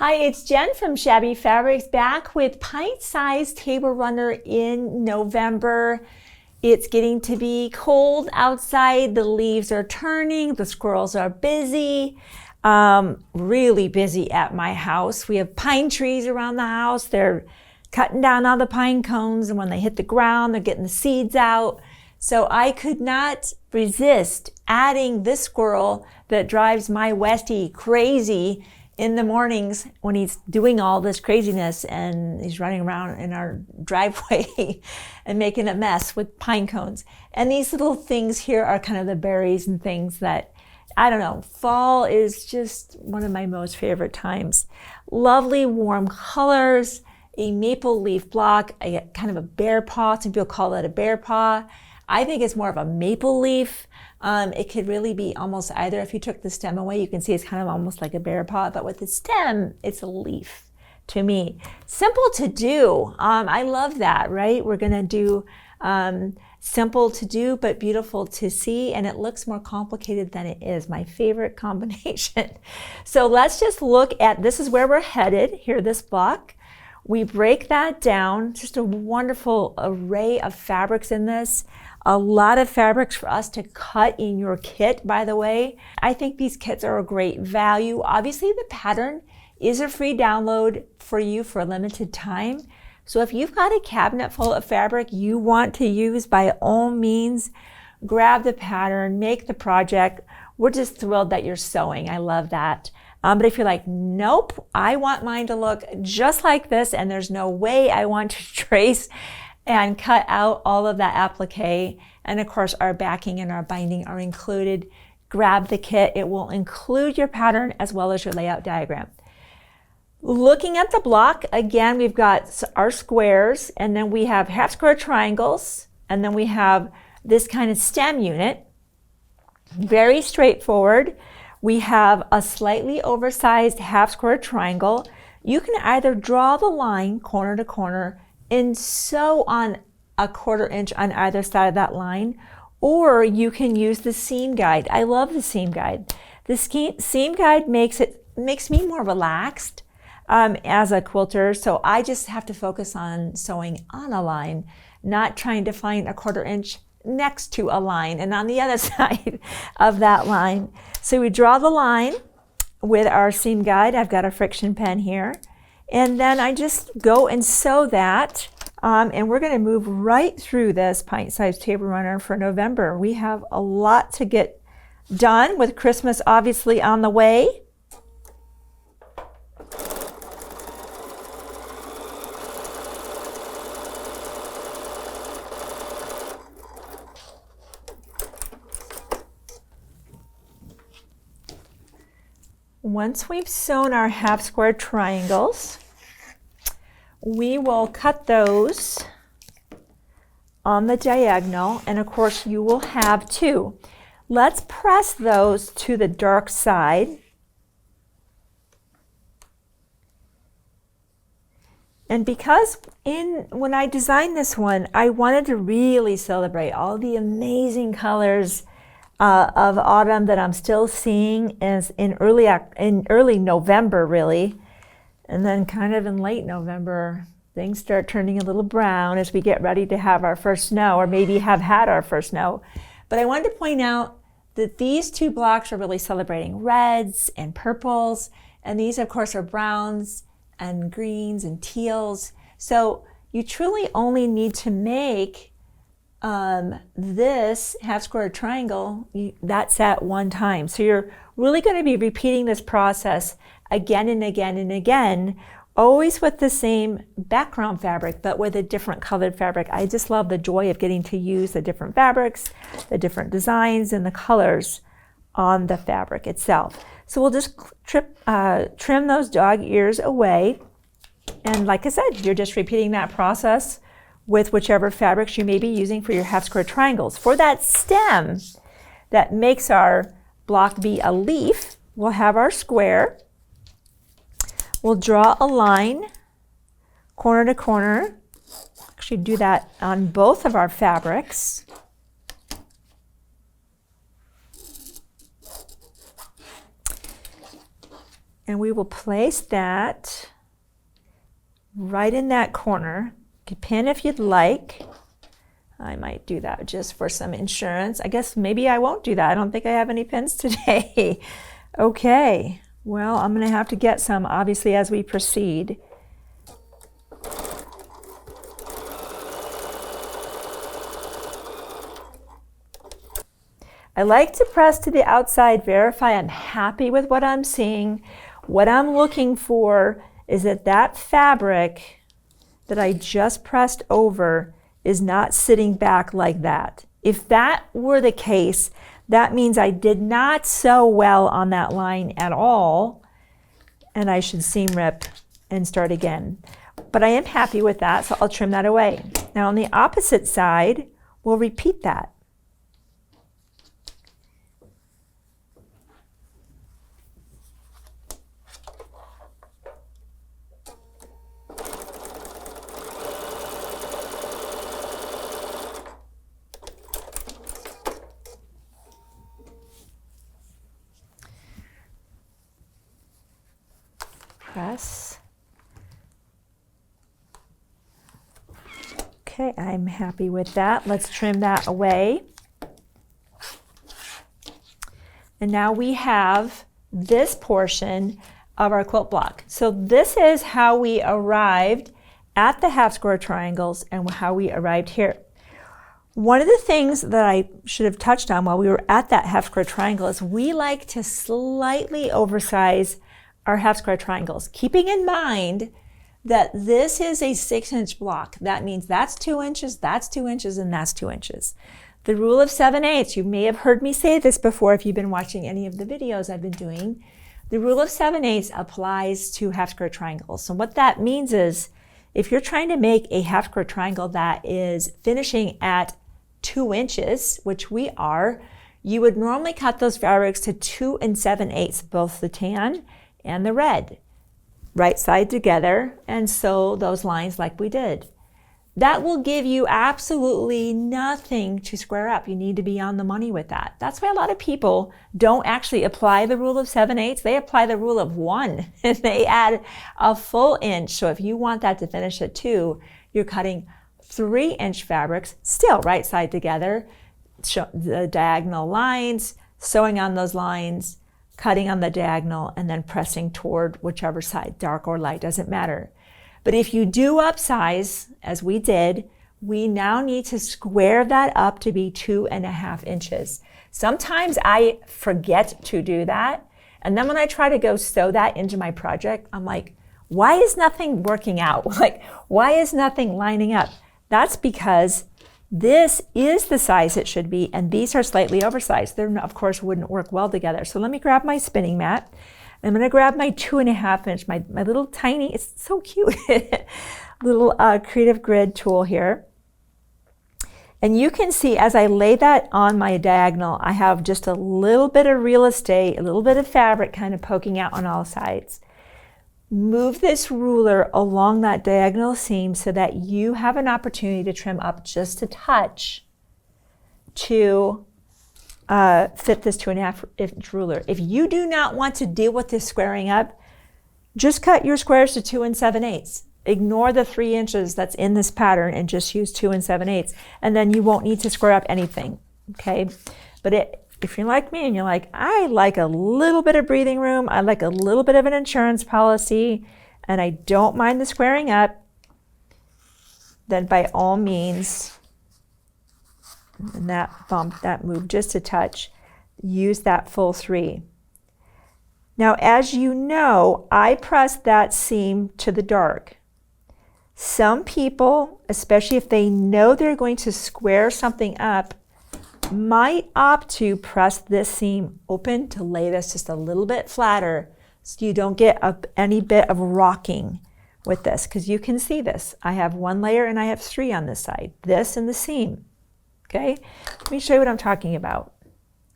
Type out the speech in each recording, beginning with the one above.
Hi, it's Jen from Shabby Fabrics, back with Pint Size Table Runner in November. It's getting to be cold outside. The leaves are turning. The squirrels are busy, really busy at my house. We have pine trees around the house. They're cutting down all the pine cones, and when they hit the ground, they're getting the seeds out. So I could not resist adding this squirrel that drives my Westie crazy in the mornings when he's doing all this craziness and he's running around in our driveway and making a mess with pine cones. And these little things here are kind of the berries and things that, I don't know, fall is just one of my most favorite times. Lovely warm colors, a maple leaf block, kind of a bear paw. Some people call it a bear paw. I think it's more of a maple leaf. It could really be almost either. If you took the stem away, you can see it's kind of almost like a bear paw, but with the stem, it's a leaf to me. Simple to do. I love that, right? We're gonna do simple to do, but beautiful to see, and it looks more complicated than it is. My favorite combination. So let's just look at, this is where we're headed, here, this block. We break that down, just a wonderful array of fabrics in this. A lot of fabrics for us to cut in your kit, by the way. I think these kits are a great value. Obviously, the pattern is a free download for you for a limited time. So if you've got a cabinet full of fabric you want to use, by all means, grab the pattern, make the project. We're just thrilled that you're sewing. I love that. But if you're like, nope, I want mine to look just like this, and there's no way I want to trace and cut out all of that applique, and of course our backing and our binding are included, grab the kit. It will include your pattern as well as your layout diagram. Looking at the block, again, we've got our squares, and then we have half square triangles, and then we have this kind of stem unit. Very straightforward. We have a slightly oversized half square triangle. You can either draw the line corner to corner and sew on a 1/4 inch on either side of that line, or you can use the seam guide. I love the seam guide. The seam guide makes me more relaxed as a quilter, so I just have to focus on sewing on a line, not trying to find a 1/4 inch next to a line and on the other side of that line. So we draw the line with our seam guide. I've got a friction pen here. And then I just go and sew that. And we're gonna move right through this Pint Size Table Runner for November. We have a lot to get done with Christmas obviously on the way. Once we've sewn our half square triangles, we will cut those on the diagonal, and of course you will have two. Let's press those to the dark side. And because when I designed this one, I wanted to really celebrate all the amazing colors of autumn that I'm still seeing is in early November, really. And then kind of in late November, things start turning a little brown as we get ready to have our first snow, or maybe have had our first snow. But I wanted to point out that these two blocks are really celebrating reds and purples, and these of course are browns and greens and teals. So you truly only need to make this half square triangle, that's at one time. So you're really going to be repeating this process again and again and again, always with the same background fabric, but with a different colored fabric. I just love the joy of getting to use the different fabrics, the different designs, and the colors on the fabric itself. So we'll just trim those dog ears away. And like I said, you're just repeating that process with whichever fabrics you may be using for your half square triangles. For that stem that makes our block be a leaf, we'll have our square. We'll draw a line corner to corner. Actually do that on both of our fabrics. And we will place that right in that corner. You can pin if you'd like. I might do that just for some insurance. I guess maybe I won't do that. I don't think I have any pins today. Okay, well, I'm going to have to get some, obviously, as we proceed. I like to press to the outside, verify I'm happy with what I'm seeing. What I'm looking for is that that fabric that I just pressed over is not sitting back like that. If that were the case, that means I did not sew well on that line at all, and I should seam rip and start again. But I am happy with that, so I'll trim that away. Now on the opposite side, we'll repeat that. Press. Okay, I'm happy with that. Let's trim that away. And now we have this portion of our quilt block. So this is how we arrived at the half square triangles and how we arrived here. One of the things that I should have touched on while we were at that half square triangle is we like to slightly oversize our half square triangles, keeping in mind that this is a 6-inch block. That means that's 2 inches, that's 2 inches, and that's 2 inches. The rule of 7/8, you may have heard me say this before if you've been watching any of the videos I've been doing. The rule of 7/8 applies to half square triangles. So what that means is if you're trying to make a half square triangle that is finishing at 2 inches, which we are, you would normally cut those fabrics to 2 7/8, both the tan and the red, right side together, and sew those lines like we did. That will give you absolutely nothing to square up. You need to be on the money with that. That's why a lot of people don't actually apply the rule of 7/8. They apply the rule of 1 and they add a full inch. So if you want that to finish at 2, you're cutting 3-inch fabrics, still right side together, the diagonal lines, sewing on those lines, cutting on the diagonal, and then pressing toward whichever side, dark or light, doesn't matter. But if you do upsize, as we did, we now need to square that up to be 2.5 inches. Sometimes I forget to do that, and then when I try to go sew that into my project, I'm like, why is nothing working out? Like, why is nothing lining up? That's because this is the size it should be, and these are slightly oversized. They, of course, wouldn't work well together. So let me grab my spinning mat. I'm going to grab my 2.5 inch, my little tiny, it's so cute, little creative grid tool here. And you can see as I lay that on my diagonal, I have just a little bit of real estate, a little bit of fabric kind of poking out on all sides. Move this ruler along that diagonal seam so that you have an opportunity to trim up just a touch to fit this 2.5 inch ruler. If you do not want to deal with this squaring up, just cut your squares to 2 7/8. Ignore the 3 inches that's in this pattern and just use 2 7/8, and then you won't need to square up anything, okay? But if you're like me and you're like, I like a little bit of breathing room, I like a little bit of an insurance policy, and I don't mind the squaring up, then by all means, and that moved just a touch, use that full 3. Now, as you know, I pressed that seam to the dark. Some people, especially if they know they're going to square something up, might opt to press this seam open to lay this just a little bit flatter so you don't get any bit of rocking with this, because you can see this. I have 1 layer and I have 3 on this side, this and the seam. Okay, let me show you what I'm talking about.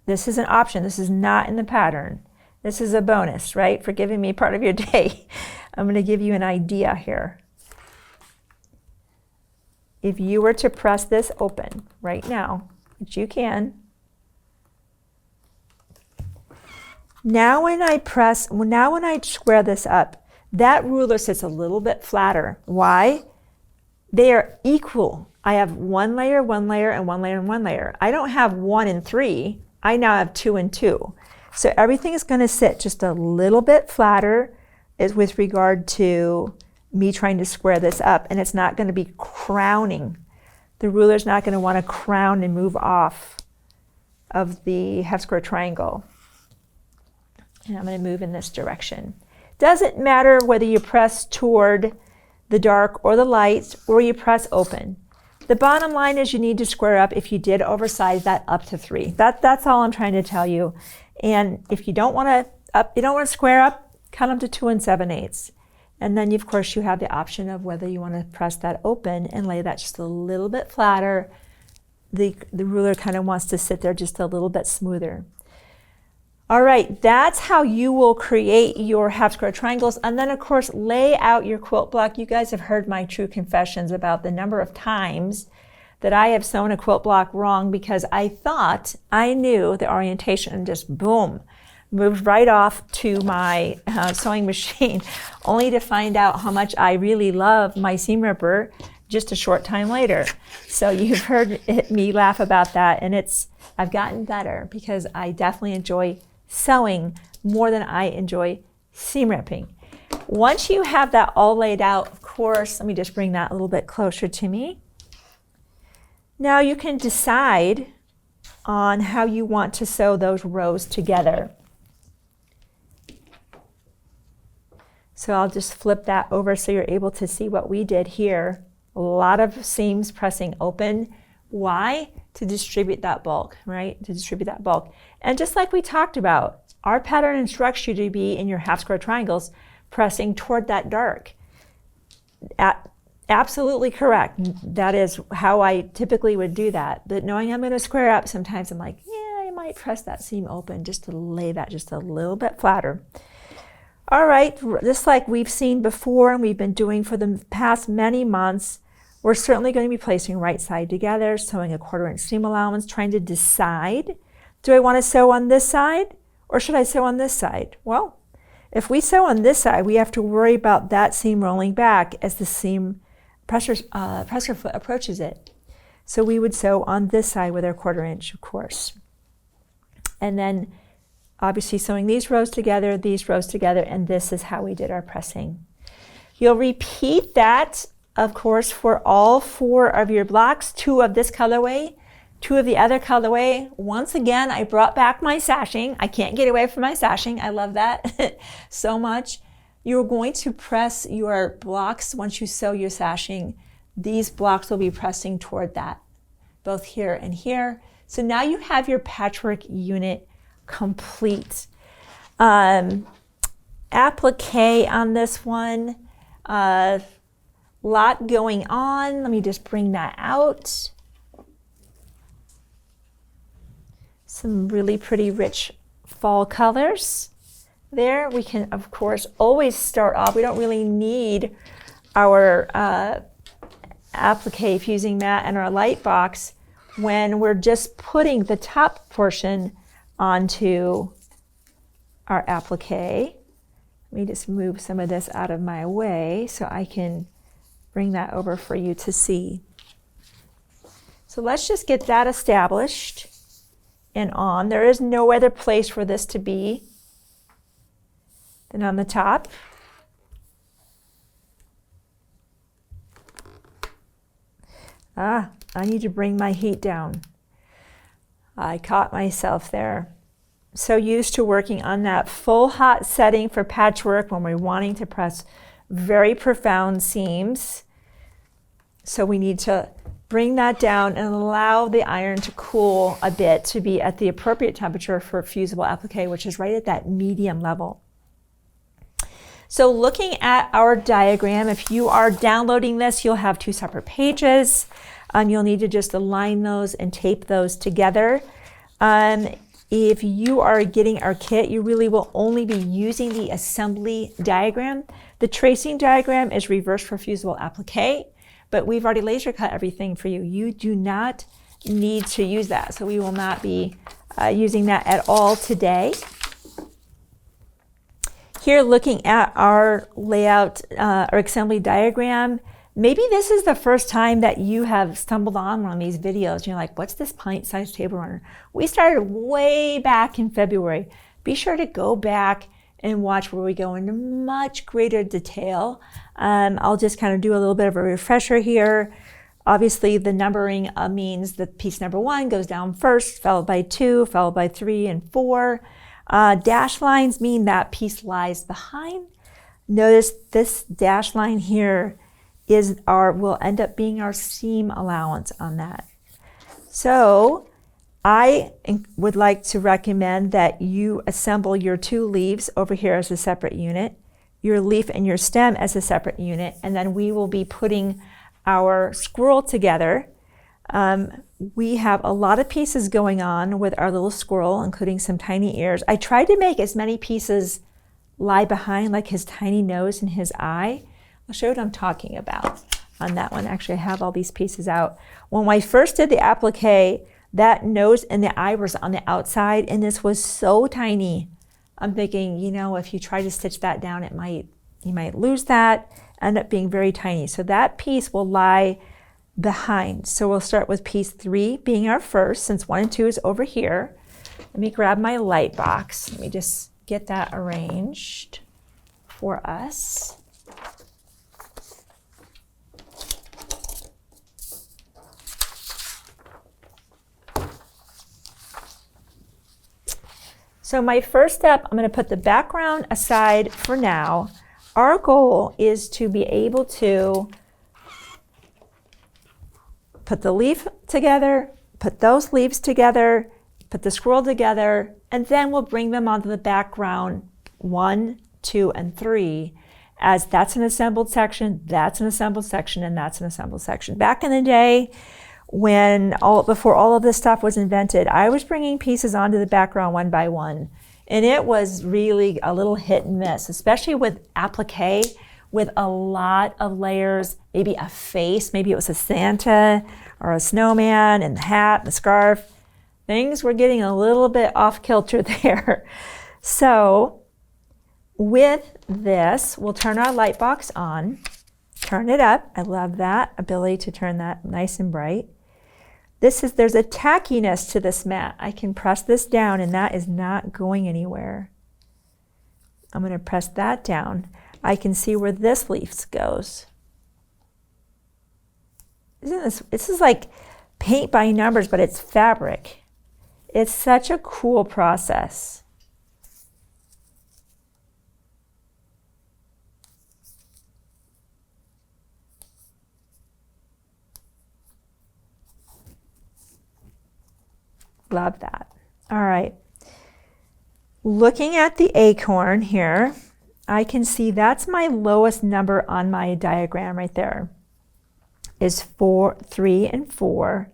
This is an option. This is not in the pattern. This is a bonus, right, for giving me part of your day. I'm going to give you an idea here. If you were to press this open right now, which you can, Now when I square this up, that ruler sits a little bit flatter. Why? They are equal. I have one layer, one layer, and one layer, and one layer. I don't have 1 and 3. I now have 2 and 2. So everything is going to sit just a little bit flatter with regard to me trying to square this up, and it's not going to be crowning. The ruler's not going to want to crown and move off of the half square triangle. And I'm going to move in this direction. Doesn't matter whether you press toward the dark or the light, or you press open. The bottom line is you need to square up if you did oversize that up to 3. That's all I'm trying to tell you. And if you don't want to square up, cut them to 2 7/8. And then of course you have the option of whether you want to press that open and lay that just a little bit flatter. The ruler kind of wants to sit there just a little bit smoother. All right, that's how you will create your half square triangles. And then of course, lay out your quilt block. You guys have heard my true confessions about the number of times that I have sewn a quilt block wrong because I thought I knew the orientation and just boom, moved right off to my sewing machine, only to find out how much I really love my seam ripper just a short time later. So you've heard me laugh about that, and I've gotten better because I definitely enjoy sewing more than I enjoy seam ripping. Once you have that all laid out, of course, let me just bring that a little bit closer to me. Now you can decide on how you want to sew those rows together. So I'll just flip that over so you're able to see what we did here. A lot of seams pressing open. Why? To distribute that bulk, right? To distribute that bulk. And just like we talked about, our pattern instructs you to be in your half square triangles pressing toward that dark. Absolutely correct. That is how I typically would do that. But knowing I'm going to square up, sometimes I'm like, yeah, I might press that seam open just to lay that just a little bit flatter. All right, just like we've seen before and we've been doing for the past many months, we're certainly going to be placing right side together, sewing a 1/4 inch seam allowance, trying to decide, do I want to sew on this side or should I sew on this side? Well, if we sew on this side, we have to worry about that seam rolling back as the seam pressure foot approaches it. So we would sew on this side with our 1/4 inch, of course. And then obviously sewing these rows together, and this is how we did our pressing. You'll repeat that, of course, for all 4 of your blocks, 2 of this colorway, 2 of the other colorway. Once again, I brought back my sashing. I can't get away from my sashing. I love that so much. You're going to press your blocks once you sew your sashing. These blocks will be pressing toward that, both here and here. So now you have your patchwork unit complete. Applique on this one. Lot going on. Let me just bring that out. Some really pretty rich fall colors there. We can, of course, always start off. We don't really need our applique fusing mat and our light box when we're just putting the top portion onto our applique. Let me just move some of this out of my way so I can bring that over for you to see. So let's just get that established and on. There is no other place for this to be than on the top. I need to bring my heat down. I caught myself there. So used to working on that full hot setting for patchwork when we're wanting to press very profound seams. So we need to bring that down and allow the iron to cool a bit to be at the appropriate temperature for fusible applique, which is right at that medium level. So looking at our diagram, if you are downloading this, you'll have 2 separate pages. You'll need to just align those and tape those together. If you are getting our kit, you really will only be using the assembly diagram. The tracing diagram is reversed for fusible applique, but we've already laser cut everything for you. You do not need to use that. So we will not be using that at all today. here looking at our layout, our assembly diagram, maybe this is the first time that you have stumbled on one of these videos. You're like, what's this pint size table runner? We started way back in February. Be sure to go back and watch where we go into much greater detail. I'll just kind of do a little bit of a refresher here. Obviously, the numbering means that piece number 1 goes down first, followed by 2, followed by 3 and 4. Dash lines mean that piece lies behind. Notice this dash line here will end up being our seam allowance on that. So I would like to recommend that you assemble your 2 leaves over here as a separate unit, your leaf and your stem as a separate unit, and then we will be putting our squirrel together. We have a lot of pieces going on with our little squirrel, including some tiny ears. I tried to make as many pieces lie behind, like his tiny nose and his eye. I'll show you what I'm talking about on that one. Actually, I have all these pieces out. When I first did the applique, that nose and the eye was on the outside, and this was so tiny. I'm thinking, you know, if you try to stitch that down, you might lose that, end up being very tiny. So that piece will lie behind. So we'll start with piece 3 being our first, since 1 and 2 is over here. Let me grab my light box. Let me just get that arranged for us. So my first step, I'm going to put the background aside for now. Our goal is to be able to put the leaf together, put those leaves together, put the squirrel together, and then we'll bring them onto the background 1, 2, and 3, as that's an assembled section, that's an assembled section, and that's an assembled section. Back in the day, before all of this stuff was invented, I was bringing pieces onto the background 1 by 1. And it was really a little hit and miss, especially with applique, with a lot of layers, maybe a face, maybe it was a Santa or a snowman, and the hat, and the scarf. Things were getting a little bit off kilter there. So with this, we'll turn our light box on, turn it up. I love that ability to turn that nice and bright. There's a tackiness to this mat. I can press this down and that is not going anywhere. I'm going to press that down. I can see where this leaf goes. This is like paint by numbers, but it's fabric. It's such a cool process. Love that. All right. Looking at the acorn here, I can see that's my lowest number on my diagram right there. Is 3 and 4.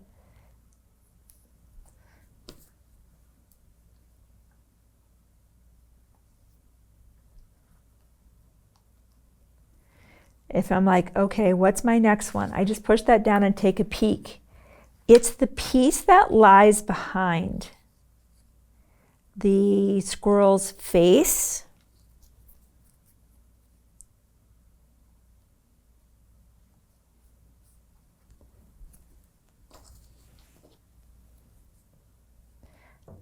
If I'm like, okay, what's my next one? I just push that down and take a peek. It's the piece that lies behind the squirrel's face.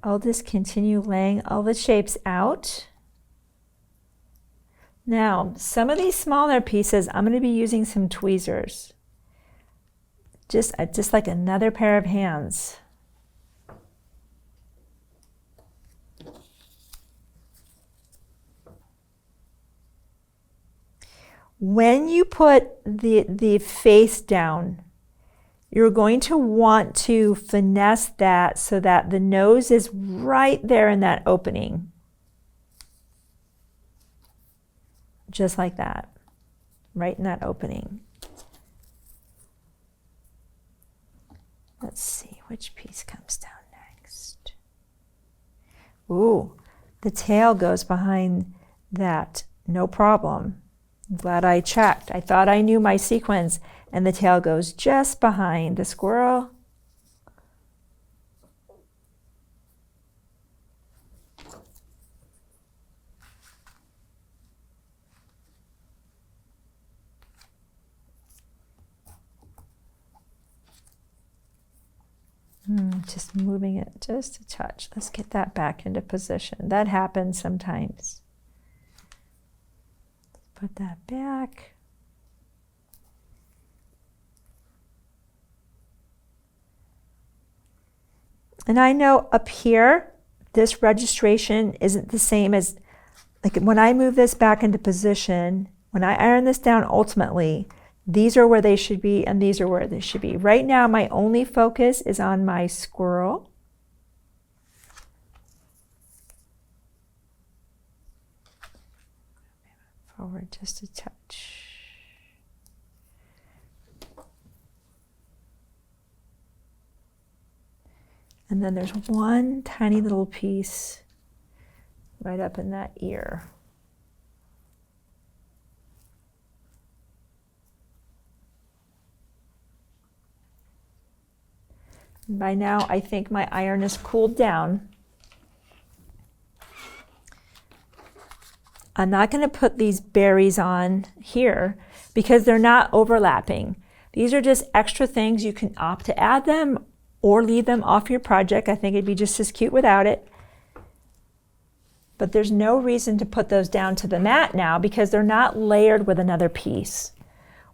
I'll just continue laying all the shapes out. Now, some of these smaller pieces, I'm going to be using some tweezers. Just like another pair of hands. When you put the face down, you're going to want to finesse that so that the nose is right there in that opening. Just like that, right in that opening. Let's see which piece comes down next. Ooh, the tail goes behind that, no problem. I'm glad I checked. I thought I knew my sequence, and the tail goes just behind the squirrel. Just moving it just a touch. Let's get that back into position. That happens sometimes. Put that back. And I know up here, this registration isn't the same as, like when I move this back into position, when I iron this down ultimately, these are where they should be and these are where they should be. Right now, my only focus is on my squirrel. Forward just a touch. And then there's one tiny little piece right up in that ear. By now, I think my iron is cooled down. I'm not going to put these berries on here because they're not overlapping. These are just extra things. You can opt to add them or leave them off your project. I think it'd be just as cute without it. But there's no reason to put those down to the mat now because they're not layered with another piece.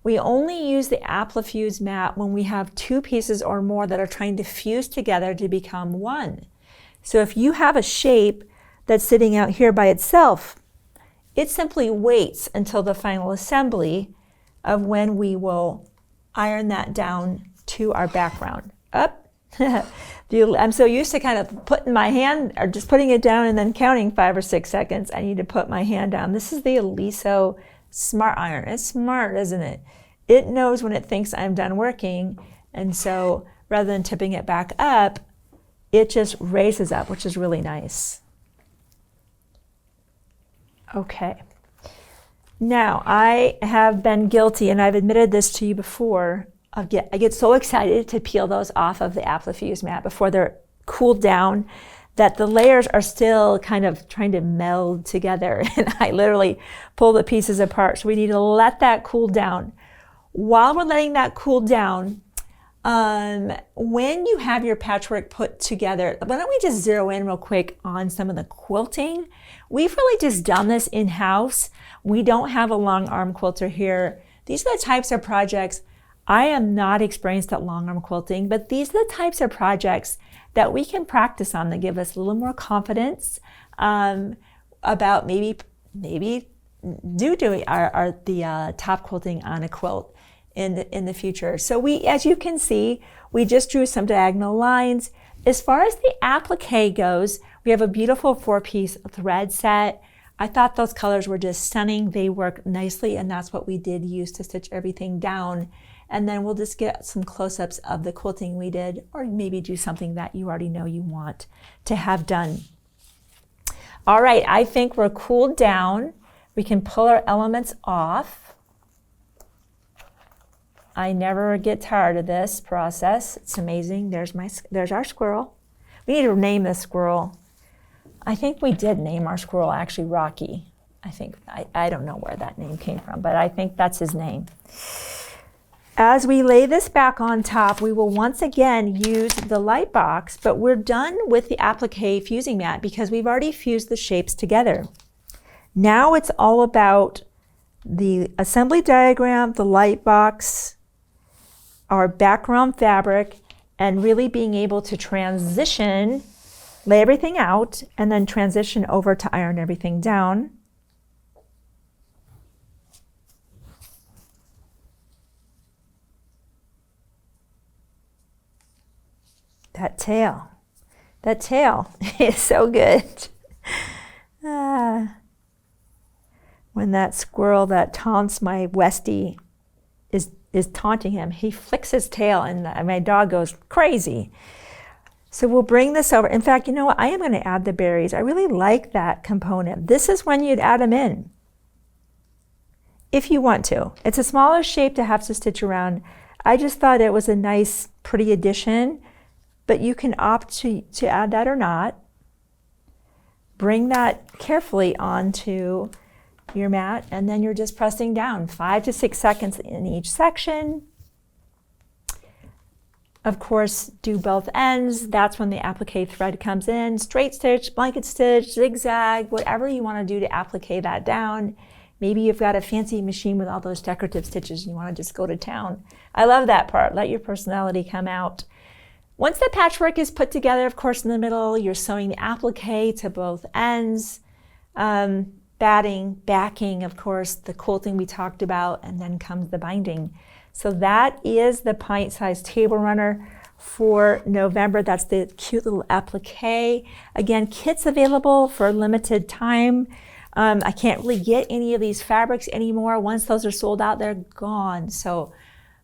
We only use the Applique mat when we have two pieces or more that are trying to fuse together to become one. So if you have a shape that's sitting out here by itself, it simply waits until the final assembly of when we will iron that down to our background. Up. I'm so used to kind of putting my hand, or just putting it down and then counting 5 or 6 seconds. I need to put my hand down. This is the Aliso Smart Iron. It's smart, isn't it? It knows when it thinks I'm done working, and so rather than tipping it back up, it just raises up, which is really nice. Okay. Now, I have been guilty, and I've admitted this to you before, I get so excited to peel those off of the Applique mat before they're cooled down that the layers are still kind of trying to meld together, and I literally pull the pieces apart. So we need to let that cool down. While we're letting that cool down, when you have your patchwork put together, why don't we just zero in real quick on some of the quilting? We've really just done this in-house. We don't have a long arm quilter here. These are the types of projects. I am not experienced at long arm quilting, but these are the types of projects that we can practice on that give us a little more confidence about maybe doing the top quilting on a quilt in the future. So as you can see, we just drew some diagonal lines. As far as the applique goes, we have a beautiful 4-piece thread set. I thought those colors were just stunning. They work nicely, and that's what we did use to stitch everything down. And then we'll just get some close-ups of the quilting we did, or maybe do something that you already know you want to have done. All right, I think we're cooled down. We can pull our elements off. I never get tired of this process. It's amazing. There's our squirrel. We need to name this squirrel. I think we did name our squirrel actually Rocky. I don't know where that name came from, but I think that's his name. As we lay this back on top, we will once again use the light box, but we're done with the applique fusing mat because we've already fused the shapes together. Now it's all about the assembly diagram, the light box, our background fabric, and really being able to transition, lay everything out, and then transition over to iron everything down. That tail is so good. When that squirrel that taunts my Westie is taunting him, he flicks his tail and my dog goes crazy. So we'll bring this over. In fact, you know what? I am going to add the berries. I really like that component. This is when you'd add them in, if you want to. It's a smaller shape to have to stitch around. I just thought it was a nice, pretty addition. But you can opt to add that or not. Bring that carefully onto your mat, and then you're just pressing down 5 to 6 seconds in each section. Of course, do both ends. That's when the applique thread comes in. Straight stitch, blanket stitch, zigzag, whatever you want to do to applique that down. Maybe you've got a fancy machine with all those decorative stitches and you want to just go to town. I love that part. Let your personality come out. Once the patchwork is put together, of course, in the middle, you're sewing the applique to both ends. Batting, backing, of course, the quilting we talked about, and then comes the binding. So that is the Pint Size Table Runner for November. That's the cute little applique. Again, kits available for a limited time. I can't really get any of these fabrics anymore. Once those are sold out, they're gone. So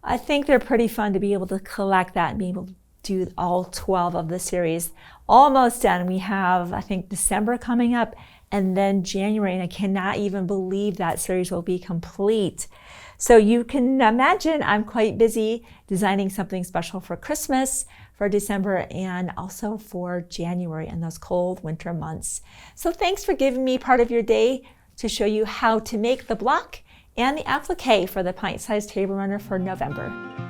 I think they're pretty fun to be able to collect that and be able to do all 12 of the series. Almost done. We have, I think, December coming up and then January, and I cannot even believe that series will be complete. So you can imagine I'm quite busy designing something special for Christmas, for December, and also for January and those cold winter months. So thanks for giving me part of your day to show you how to make the block and the applique for the Pint Size Table Runner for November.